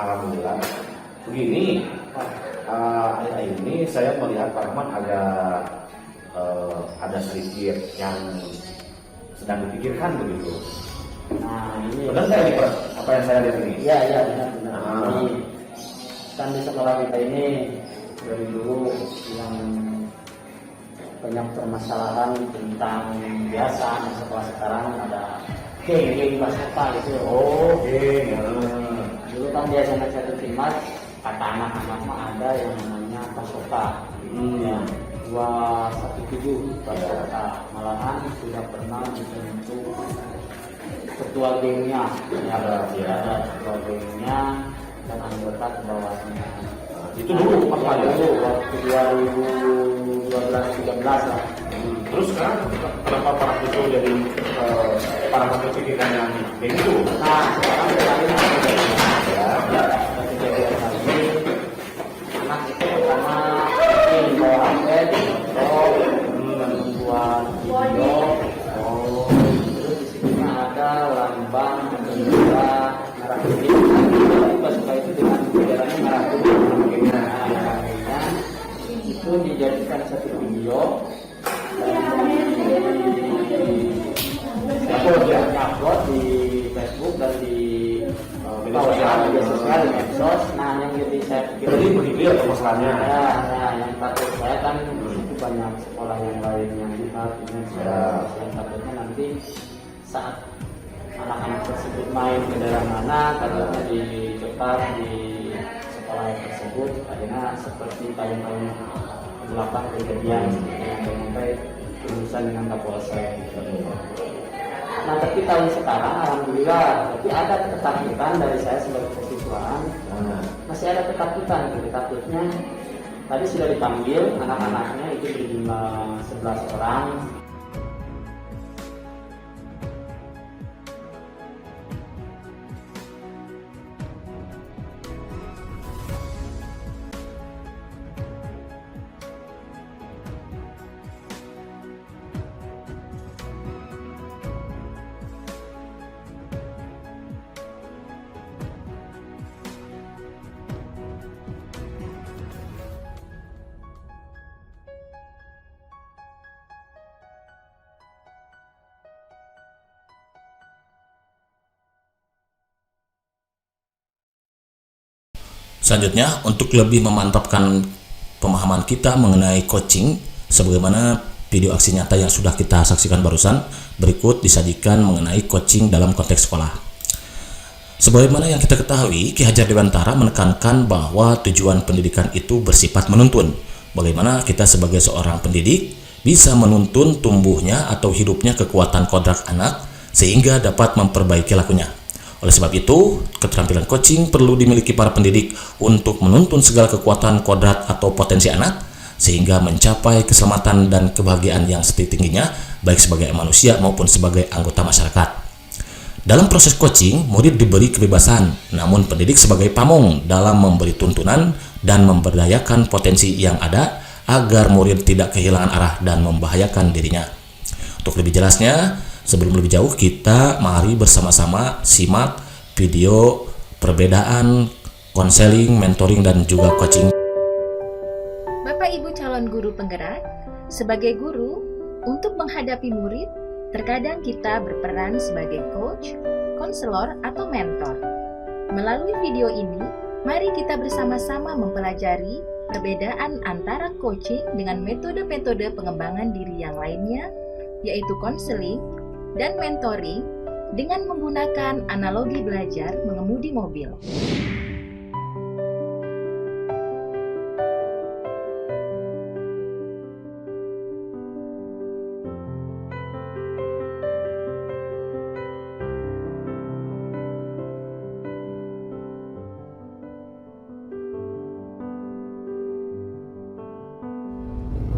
Alhamdulillah. Begini, akhir-akhir ini saya melihat Pak Rahmat ada sedikit yang sedang dipikirkan begitu. Nah, ini Benar nggak ini Pak? Apa yang saya lihat ini? iya benar. Jadi kan di sekolah kita ini dari dulu yang banyak permasalahan tentang biasa di sekolah sekarang ada geng basket gitu. Oh, oke. Dulu kan biasanya satu timnas kata anak-anak mah ada yang namanya pasoka. Ya, 217 pasoka. Malahan sudah pernah dibentuk ketua gengnya, ada ketua gengnya dan anggota ke bawahnya. Itu dulu Pak Rahmat ya? Dulu waktu 2012-13 lah. Terus sekarang kenapa Pak Rahmat itu jadi Pak Rahmat berpikiran yang kayak gitu? Nah, sekarang kemarin Ya. ada kejadian lagi. Anak itu pertama ingin bawa HP, dan membuat video. Terus di sini ada lambang bendera merah putih. Pas suka itu dengan benderanya merah putih. Nah, itu dijadikan satu video. Upload di Facebook dan di media sosial, di medsos. Nah, yang jadi saya pikir Jadi begitu ya permasalahannya. yang takut saya kan itu banyak sekolah yang lain yang lihat ini yang takutnya nanti saat anak-anak tersebut main ke daerah mana takutnya dicetak di sekolah tersebut akhirnya seperti tahun-tahun belakang kejadian sampai urusan dengan Kapolsek. Nah, tapi tahun sekarang alhamdulillah, tapi ada ketakutan dari saya sebagai siswaan. Masih ada ketakutan, jadi takutnya tadi sudah dipanggil anak-anaknya itu berjumlah 11 orang. Selanjutnya, untuk lebih memantapkan pemahaman kita mengenai coaching, sebagaimana video aksi nyata yang sudah kita saksikan barusan, berikut disajikan mengenai coaching dalam konteks sekolah. Sebagaimana yang kita ketahui, Ki Hajar Dewantara menekankan bahwa tujuan pendidikan itu bersifat menuntun. Bagaimana kita sebagai seorang pendidik bisa menuntun tumbuhnya atau hidupnya kekuatan kodrat anak sehingga dapat memperbaiki lakunya. Oleh sebab itu, keterampilan coaching perlu dimiliki para pendidik untuk menuntun segala kekuatan kodrat atau potensi anak sehingga mencapai keselamatan dan kebahagiaan yang setinggi-tingginya baik sebagai manusia maupun sebagai anggota masyarakat. Dalam proses coaching, murid diberi kebebasan, namun pendidik sebagai pamong dalam memberi tuntunan dan memberdayakan potensi yang ada agar murid tidak kehilangan arah dan membahayakan dirinya. Untuk lebih jelasnya, sebelum lebih jauh, kita mari bersama-sama simak video perbedaan konseling, mentoring, dan juga coaching. Bapak Ibu calon guru penggerak, sebagai guru, untuk menghadapi murid, terkadang kita berperan sebagai coach, konselor, atau mentor. Melalui video ini, mari kita bersama-sama mempelajari perbedaan antara coaching dengan metode-metode pengembangan diri yang lainnya, yaitu konseling dan mentoring dengan menggunakan analogi belajar mengemudi mobil.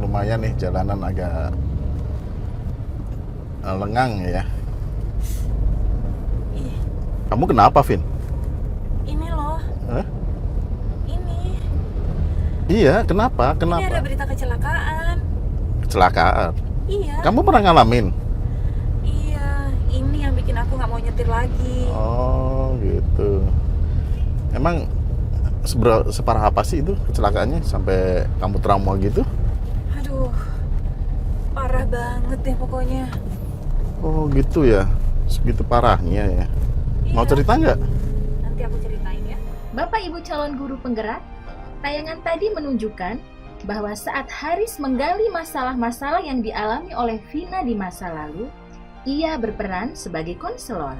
Lumayan nih jalanan agak lengang ya. Kamu kenapa, Vin? Ini loh. Hah? Ini. Iya, kenapa? Ini ada berita kecelakaan. Kecelakaan? Iya. Kamu pernah ngalamin? Iya. Ini yang bikin aku nggak mau nyetir lagi. Oh, gitu. Emang separah apa sih itu kecelakaannya sampai kamu trauma gitu? Aduh, parah banget deh pokoknya. Oh gitu ya, segitu parahnya ya. Mau Iya. cerita nggak? Nanti aku ceritain ya. Bapak Ibu calon guru penggerak, tayangan tadi menunjukkan bahwa saat Haris menggali masalah-masalah yang dialami oleh Vina di masa lalu, ia berperan sebagai konselor.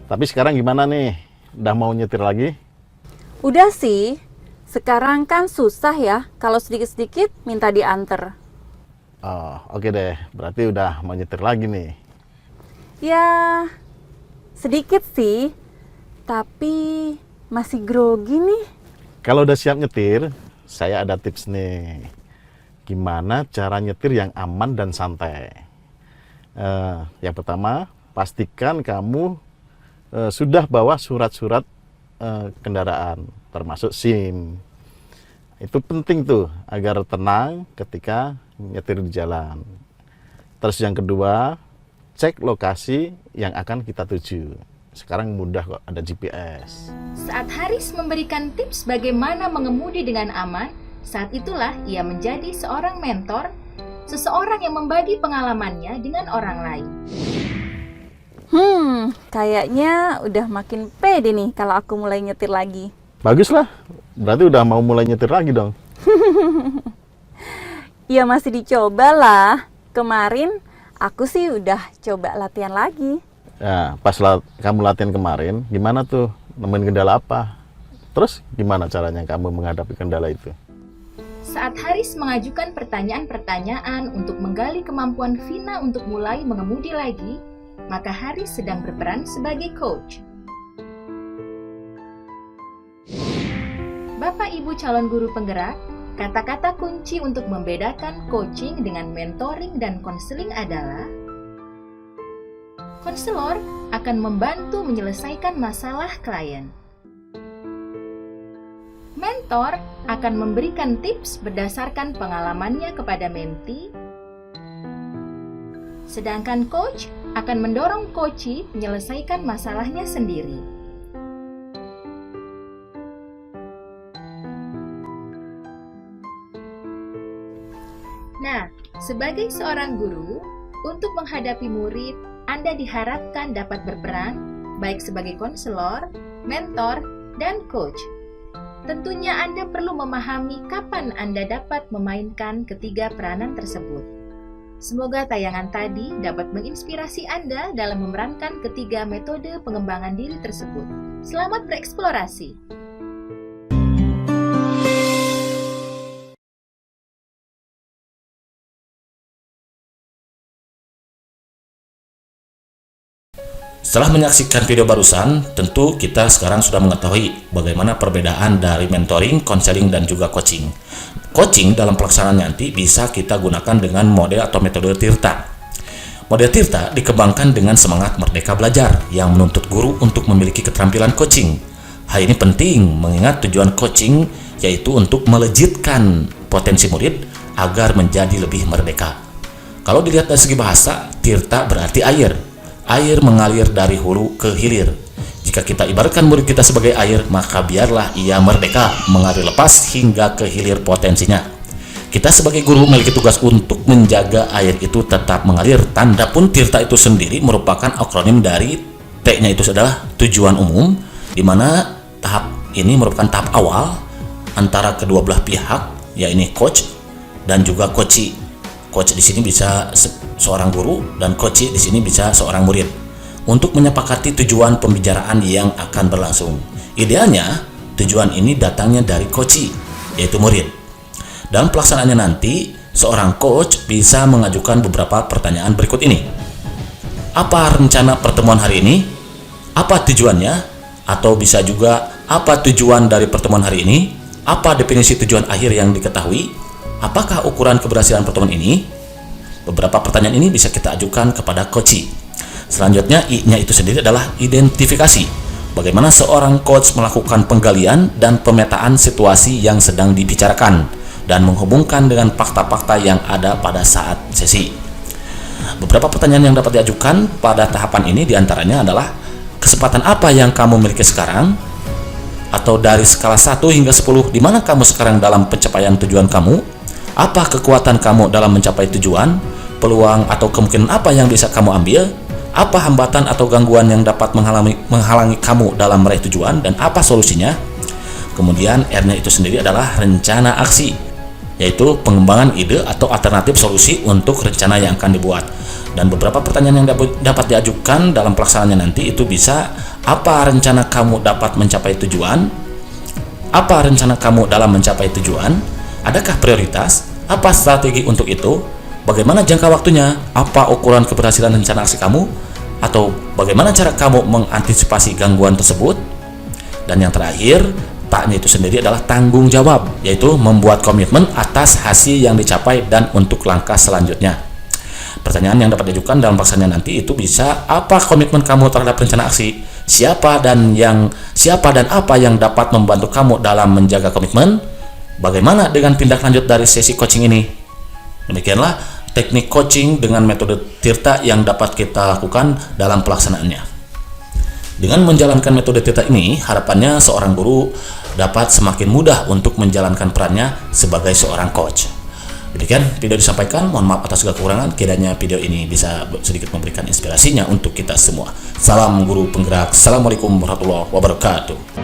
Tapi sekarang gimana nih? Udah mau nyetir lagi? Udah sih. Sekarang kan susah ya kalau sedikit-sedikit minta diantar. Oh, oke deh. Berarti udah mau nyetir lagi nih. Ya, sedikit sih. Tapi masih grogi nih. Kalau udah siap nyetir, saya ada tips nih. Gimana cara nyetir yang aman dan santai? Yang pertama, pastikan kamu sudah bawa surat-surat kendaraan, termasuk SIM. Itu penting tuh, agar tenang ketika nyetir di jalan. Terus yang kedua, cek lokasi yang akan kita tuju. Sekarang mudah kok, ada GPS. Saat Haris memberikan tips bagaimana mengemudi dengan aman, saat itulah ia menjadi seorang mentor, seseorang yang membagi pengalamannya dengan orang lain. Kayaknya udah makin pede nih kalau aku mulai nyetir lagi. Baguslah, berarti udah mau mulai nyetir lagi dong. Ya masih dicoba lah. Kemarin aku sih udah coba latihan lagi. Ya, pas kamu latihan kemarin, gimana tuh? Nemuin kendala apa? Terus gimana caranya kamu menghadapi kendala itu? Saat Haris mengajukan pertanyaan-pertanyaan untuk menggali kemampuan Vina untuk mulai mengemudi lagi, maka Haris sedang berperan sebagai coach. Bapak Ibu calon guru penggerak, kata-kata kunci untuk membedakan coaching dengan mentoring dan konseling adalah: konselor akan membantu menyelesaikan masalah klien. Mentor akan memberikan tips berdasarkan pengalamannya kepada mentee. Sedangkan coach akan mendorong coachee menyelesaikan masalahnya sendiri. Nah, sebagai seorang guru, untuk menghadapi murid, Anda diharapkan dapat berperan baik sebagai konselor, mentor, dan coach. Tentunya Anda perlu memahami kapan Anda dapat memainkan ketiga peranan tersebut. Semoga tayangan tadi dapat menginspirasi Anda dalam memerankan ketiga metode pengembangan diri tersebut. Selamat bereksplorasi! Setelah menyaksikan video barusan, tentu kita sekarang sudah mengetahui bagaimana perbedaan dari mentoring, konseling, dan juga coaching. Coaching dalam pelaksanaan nanti bisa kita gunakan dengan model atau metode Tirta. Model Tirta dikembangkan dengan semangat merdeka belajar yang menuntut guru untuk memiliki keterampilan coaching. Hal ini penting mengingat tujuan coaching yaitu untuk melejitkan potensi murid agar menjadi lebih merdeka. Kalau dilihat dari segi bahasa, Tirta berarti air. Air mengalir dari hulu ke hilir. Jika kita ibaratkan murid kita sebagai air, maka biarlah ia merdeka mengalir lepas hingga ke hilir potensinya. Kita sebagai guru memiliki tugas untuk menjaga air itu tetap mengalir. Tanda pun Tirta itu sendiri merupakan akronim dari T-nya itu adalah tujuan umum, di mana tahap ini merupakan tahap awal antara kedua belah pihak, yaitu coach dan juga coachee. Coach di sini bisa seorang guru dan coachee di sini bisa seorang murid untuk menyepakati tujuan pembicaraan yang akan berlangsung. Idealnya tujuan ini datangnya dari coachee, yaitu murid. Dalam pelaksanaannya nanti, seorang coach bisa mengajukan beberapa pertanyaan berikut ini. Apa rencana pertemuan hari ini? Apa tujuannya? Atau bisa juga, apa tujuan dari pertemuan hari ini? Apa definisi tujuan akhir yang diketahui? Apakah ukuran keberhasilan pertemuan ini? Beberapa pertanyaan ini bisa kita ajukan kepada coachee. Selanjutnya, I-nya itu sendiri adalah identifikasi. bagaimana seorang coach melakukan penggalian dan pemetaan situasi yang sedang dibicarakan dan menghubungkan dengan fakta-fakta yang ada pada saat sesi. Beberapa pertanyaan yang dapat diajukan pada tahapan ini diantaranya adalah, kesempatan apa yang kamu miliki sekarang? Atau dari skala 1 hingga 10, di mana kamu sekarang dalam pencapaian tujuan kamu? Apa kekuatan kamu dalam mencapai tujuan? Peluang atau kemungkinan apa yang bisa kamu ambil? Apa hambatan atau gangguan yang dapat menghalangi kamu dalam meraih tujuan, dan apa solusinya? Kemudian R-nya itu sendiri adalah rencana aksi, yaitu pengembangan ide atau alternatif solusi untuk rencana yang akan dibuat. Dan beberapa pertanyaan yang dapat diajukan dalam pelaksanaannya nanti itu bisa, apa rencana kamu dapat mencapai tujuan? Apa rencana kamu dalam mencapai tujuan? Adakah prioritas? Apa strategi untuk itu? Bagaimana jangka waktunya? Apa ukuran keberhasilan rencana aksi kamu? Atau bagaimana cara kamu mengantisipasi gangguan tersebut? Dan yang terakhir, taknya itu sendiri adalah tanggung jawab, yaitu membuat komitmen atas hasil yang dicapai dan untuk langkah selanjutnya. Pertanyaan yang dapat diajukan dalam pelaksanaan nanti itu bisa, apa komitmen kamu terhadap rencana aksi? Siapa dan apa yang dapat membantu kamu dalam menjaga komitmen? Bagaimana dengan tindak lanjut dari sesi coaching ini? Demikianlah teknik coaching dengan metode Tirta yang dapat kita lakukan dalam pelaksanaannya. Dengan menjalankan metode Tirta ini, harapannya seorang guru dapat semakin mudah untuk menjalankan perannya sebagai seorang coach. Demikian video disampaikan, mohon maaf atas segala kekurangan. Kiranya video ini bisa sedikit memberikan inspirasinya untuk kita semua. Salam guru penggerak. Assalamualaikum warahmatullahi wabarakatuh.